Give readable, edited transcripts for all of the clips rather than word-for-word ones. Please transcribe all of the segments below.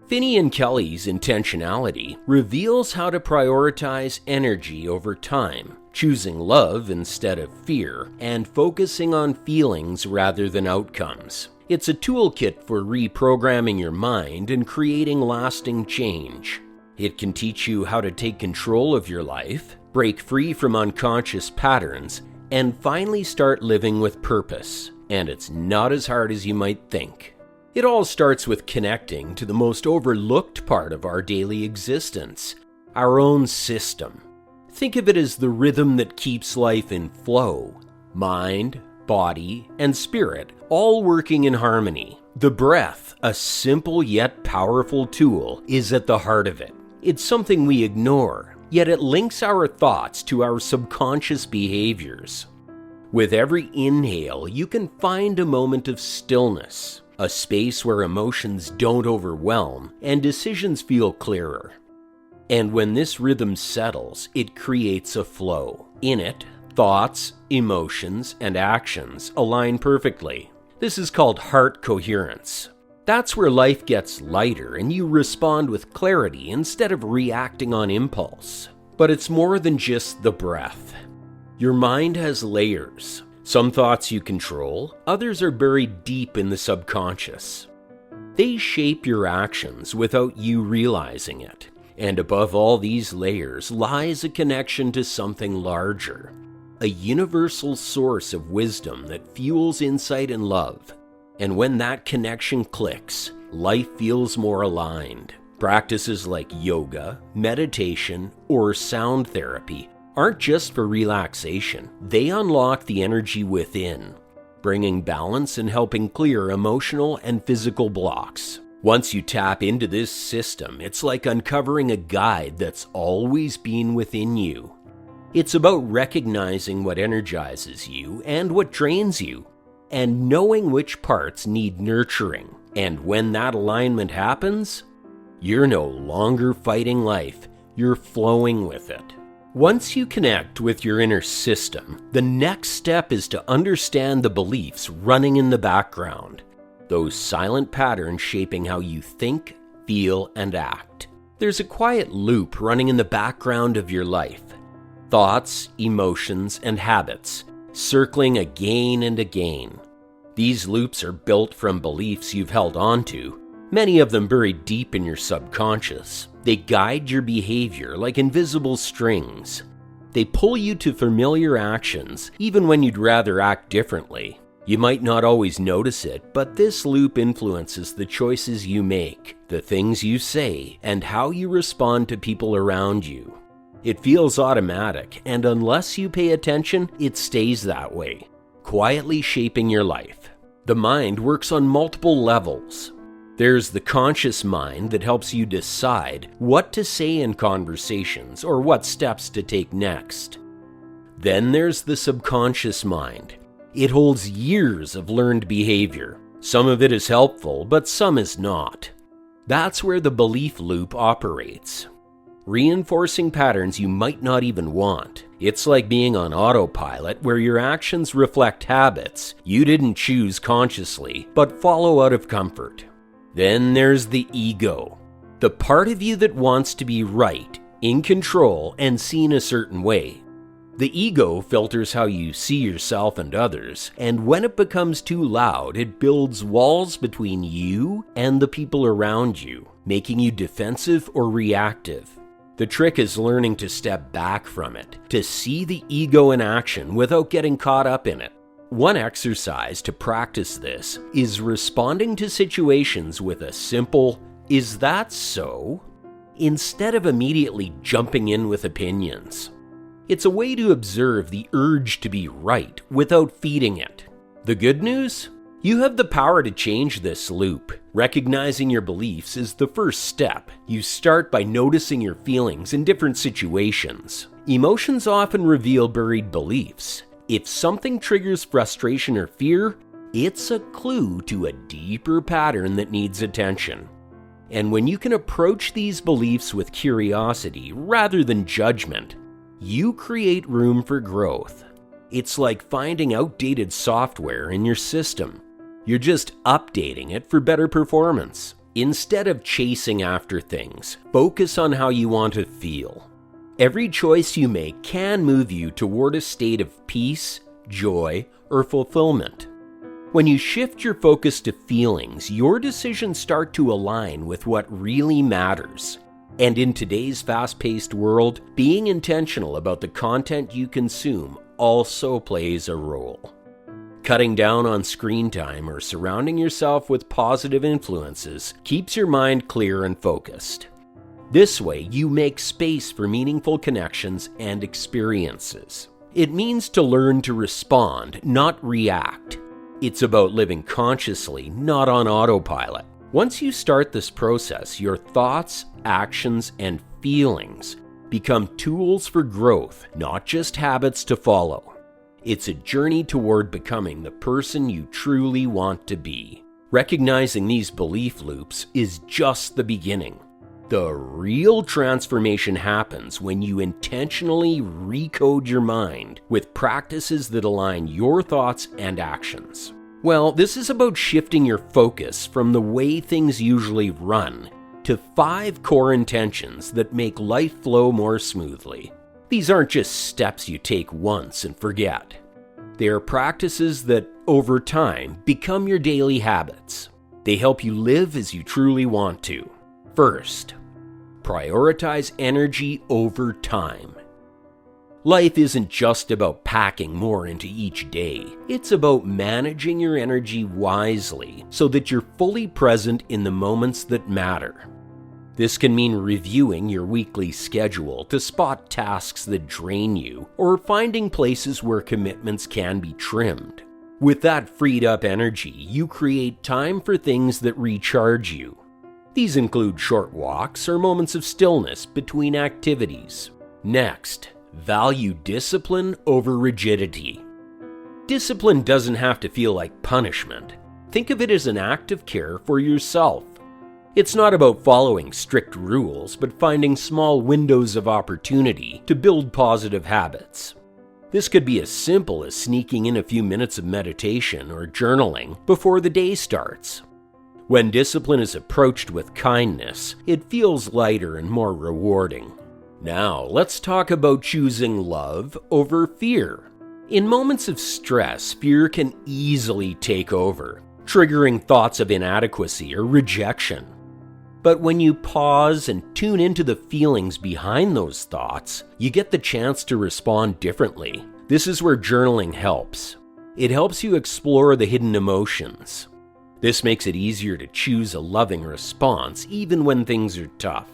Finney and Kelly's intentionality reveals how to prioritize energy over time, choosing love instead of fear, and focusing on feelings rather than outcomes. It's a toolkit for reprogramming your mind and creating lasting change. It can teach you how to take control of your life, break free from unconscious patterns, and finally start living with purpose. And it's not as hard as you might think. It all starts with connecting to the most overlooked part of our daily existence, our own system. Think of it as the rhythm that keeps life in flow. Mind, body, and spirit all working in harmony. The breath, a simple yet powerful tool, is at the heart of it. It's something we ignore, yet it links our thoughts to our subconscious behaviors. With every inhale, you can find a moment of stillness, a space where emotions don't overwhelm and decisions feel clearer. And when this rhythm settles, it creates a flow. In it, thoughts, emotions, and actions align perfectly. This is called heart coherence. That's where life gets lighter and you respond with clarity instead of reacting on impulse. But it's more than just the breath. Your mind has layers. Some thoughts you control, others are buried deep in the subconscious. They shape your actions without you realizing it. And above all these layers lies a connection to something larger, a universal source of wisdom that fuels insight and love. And when that connection clicks, life feels more aligned. Practices like yoga, meditation, or sound therapy aren't just for relaxation. They unlock the energy within, bringing balance and helping clear emotional and physical blocks. Once you tap into this system, it's like uncovering a guide that's always been within you. It's about recognizing what energizes you and what drains you, and knowing which parts need nurturing. And when that alignment happens, you're no longer fighting life, you're flowing with it. Once you connect with your inner system, the next step is to understand the beliefs running in the background, those silent patterns shaping how you think, feel, and act. There's a quiet loop running in the background of your life. Thoughts, emotions, and habits, circling again and again. These loops are built from beliefs you've held onto, many of them buried deep in your subconscious. They guide your behavior like invisible strings. They pull you to familiar actions, even when you'd rather act differently. You might not always notice it, but this loop influences the choices you make, the things you say, and how you respond to people around you. It feels automatic, and unless you pay attention, it stays that way, quietly shaping your life. The mind works on multiple levels. There's the conscious mind that helps you decide what to say in conversations or what steps to take next. Then there's the subconscious mind. It holds years of learned behavior. Some of it is helpful, but some is not. That's where the belief loop operates, reinforcing patterns you might not even want. It's like being on autopilot where your actions reflect habits you didn't choose consciously, but follow out of comfort. Then there's the ego, the part of you that wants to be right, in control, and seen a certain way. The ego filters how you see yourself and others, and when it becomes too loud, it builds walls between you and the people around you, making you defensive or reactive. The trick is learning to step back from it, to see the ego in action without getting caught up in it. One exercise to practice this is responding to situations with a simple, "Is that so?" instead of immediately jumping in with opinions. It's a way to observe the urge to be right without feeding it. The good news? You have the power to change this loop. Recognizing your beliefs is the first step. You start by noticing your feelings in different situations. Emotions often reveal buried beliefs. If something triggers frustration or fear, it's a clue to a deeper pattern that needs attention. And when you can approach these beliefs with curiosity rather than judgment, you create room for growth. It's like finding outdated software in your system. You're just updating it for better performance. Instead of chasing after things, focus on how you want to feel. Every choice you make can move you toward a state of peace, joy, or fulfillment. When you shift your focus to feelings, your decisions start to align with what really matters. And in today's fast-paced world, being intentional about the content you consume also plays a role. Cutting down on screen time or surrounding yourself with positive influences keeps your mind clear and focused. This way, you make space for meaningful connections and experiences. It means to learn to respond, not react. It's about living consciously, not on autopilot. Once you start this process, your thoughts, actions, and feelings become tools for growth, not just habits to follow. It's a journey toward becoming the person you truly want to be. Recognizing these belief loops is just the beginning. The real transformation happens when you intentionally recode your mind with practices that align your thoughts and actions. Well, this is about shifting your focus from the way things usually run to 5 core intentions that make life flow more smoothly. These aren't just steps you take once and forget. They are practices that, over time, become your daily habits. They help you live as you truly want to. First, prioritize energy over time. Life isn't just about packing more into each day. It's about managing your energy wisely so that you're fully present in the moments that matter. This can mean reviewing your weekly schedule to spot tasks that drain you, or finding places where commitments can be trimmed. With that freed up energy, you create time for things that recharge you. These include short walks or moments of stillness between activities. Next, value discipline over rigidity. Discipline doesn't have to feel like punishment. Think of it as an act of care for yourself. It's not about following strict rules, but finding small windows of opportunity to build positive habits. This could be as simple as sneaking in a few minutes of meditation or journaling before the day starts. When discipline is approached with kindness, it feels lighter and more rewarding. Now, let's talk about choosing love over fear. In moments of stress, fear can easily take over, triggering thoughts of inadequacy or rejection. But when you pause and tune into the feelings behind those thoughts, you get the chance to respond differently. This is where journaling helps. It helps you explore the hidden emotions. This makes it easier to choose a loving response even when things are tough.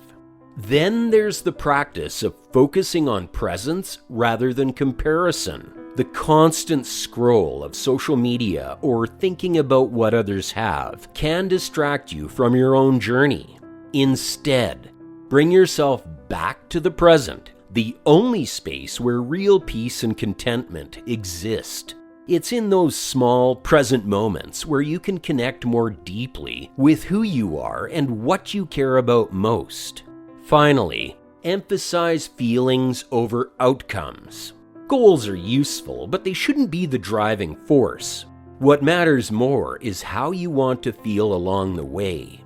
Then there's the practice of focusing on presence rather than comparison. The constant scroll of social media or thinking about what others have can distract you from your own journey. Instead, bring yourself back to the present, the only space where real peace and contentment exist. It's in those small, present moments where you can connect more deeply with who you are and what you care about most. Finally, emphasize feelings over outcomes. Goals are useful, but they shouldn't be the driving force. What matters more is how you want to feel along the way.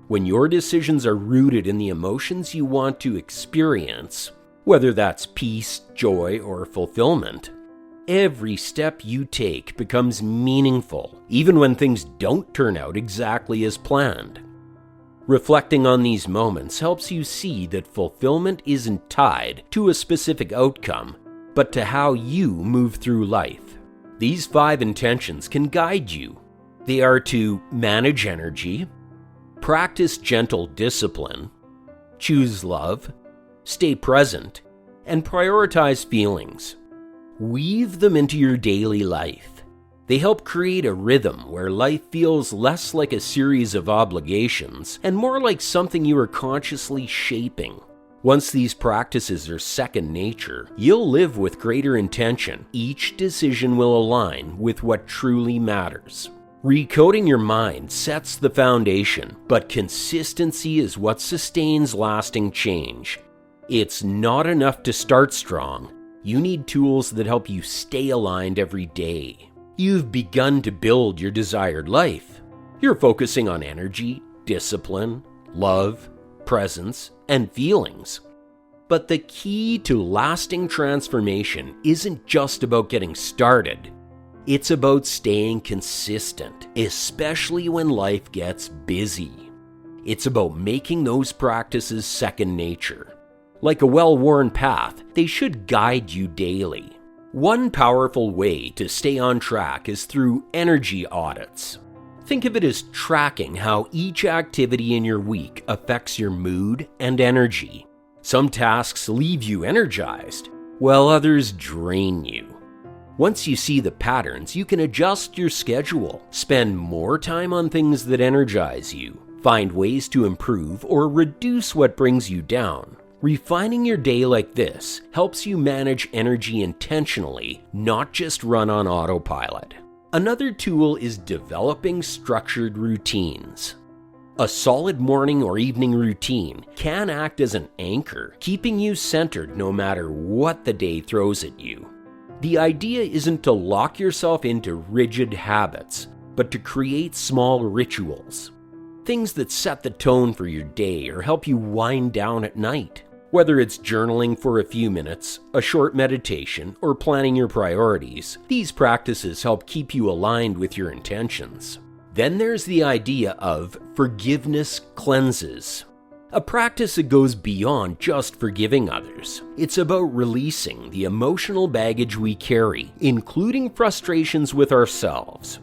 When your decisions are rooted in the emotions you want to experience, whether that's peace, joy, or fulfillment, every step you take becomes meaningful, even when things don't turn out exactly as planned. Reflecting on these moments helps you see that fulfillment isn't tied to a specific outcome, but to how you move through life. These 5 intentions can guide you. They are to manage energy, practice gentle discipline, choose love, stay present, and prioritize feelings. Weave them into your daily life. They help create a rhythm where life feels less like a series of obligations and more like something you are consciously shaping. Once these practices are second nature, you'll live with greater intention. Each decision will align with what truly matters. Recoding your mind sets the foundation, but consistency is what sustains lasting change. It's not enough to start strong. You need tools that help you stay aligned every day. You've begun to build your desired life. You're focusing on energy, discipline, love, presence, and feelings. But the key to lasting transformation isn't just about getting started. It's about staying consistent, especially when life gets busy. It's about making those practices second nature. Like a well-worn path, they should guide you daily. One powerful way to stay on track is through energy audits. Think of it as tracking how each activity in your week affects your mood and energy. Some tasks leave you energized, while others drain you. Once you see the patterns, you can adjust your schedule, spend more time on things that energize you, find ways to improve or reduce what brings you down. Refining your day like this helps you manage energy intentionally, not just run on autopilot. Another tool is developing structured routines. A solid morning or evening routine can act as an anchor, keeping you centered no matter what the day throws at you. The idea isn't to lock yourself into rigid habits, but to create small rituals. Things that set the tone for your day or help you wind down at night. Whether it's journaling for a few minutes, a short meditation, or planning your priorities, these practices help keep you aligned with your intentions. Then there's the idea of forgiveness cleanses. A practice that goes beyond just forgiving others. It's about releasing the emotional baggage we carry, including frustrations with ourselves.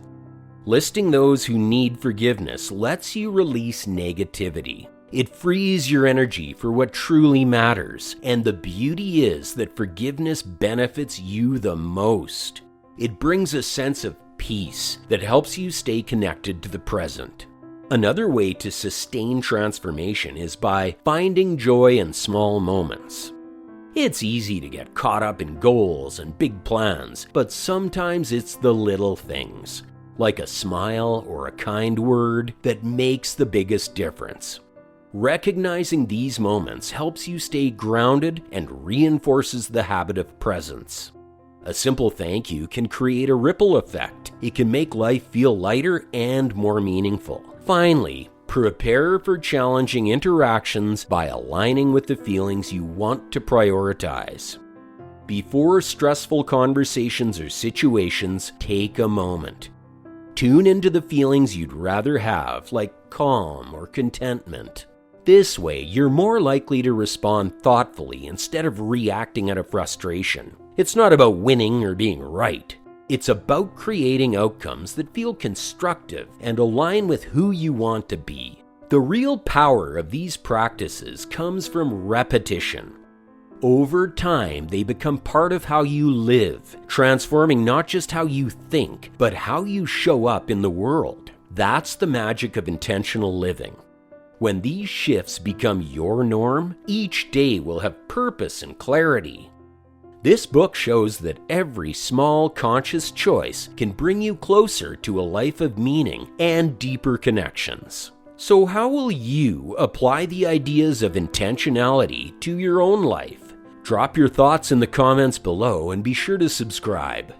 Listing those who need forgiveness lets you release negativity. It frees your energy for what truly matters, and the beauty is that forgiveness benefits you the most. It brings a sense of peace that helps you stay connected to the present. Another way to sustain transformation is by finding joy in small moments. It's easy to get caught up in goals and big plans, but sometimes it's the little things, like a smile or a kind word, that makes the biggest difference. Recognizing these moments helps you stay grounded and reinforces the habit of presence. A simple thank you can create a ripple effect. It can make life feel lighter and more meaningful. Finally, prepare for challenging interactions by aligning with the feelings you want to prioritize. Before stressful conversations or situations, take a moment. Tune into the feelings you'd rather have, like calm or contentment. This way, you're more likely to respond thoughtfully instead of reacting out of frustration. It's not about winning or being right. It's about creating outcomes that feel constructive and align with who you want to be. The real power of these practices comes from repetition. Over time, they become part of how you live, transforming not just how you think, but how you show up in the world. That's the magic of intentional living. When these shifts become your norm, each day will have purpose and clarity. This book shows that every small conscious choice can bring you closer to a life of meaning and deeper connections. So how will you apply the ideas of intentionality to your own life? Drop your thoughts in the comments below and be sure to subscribe.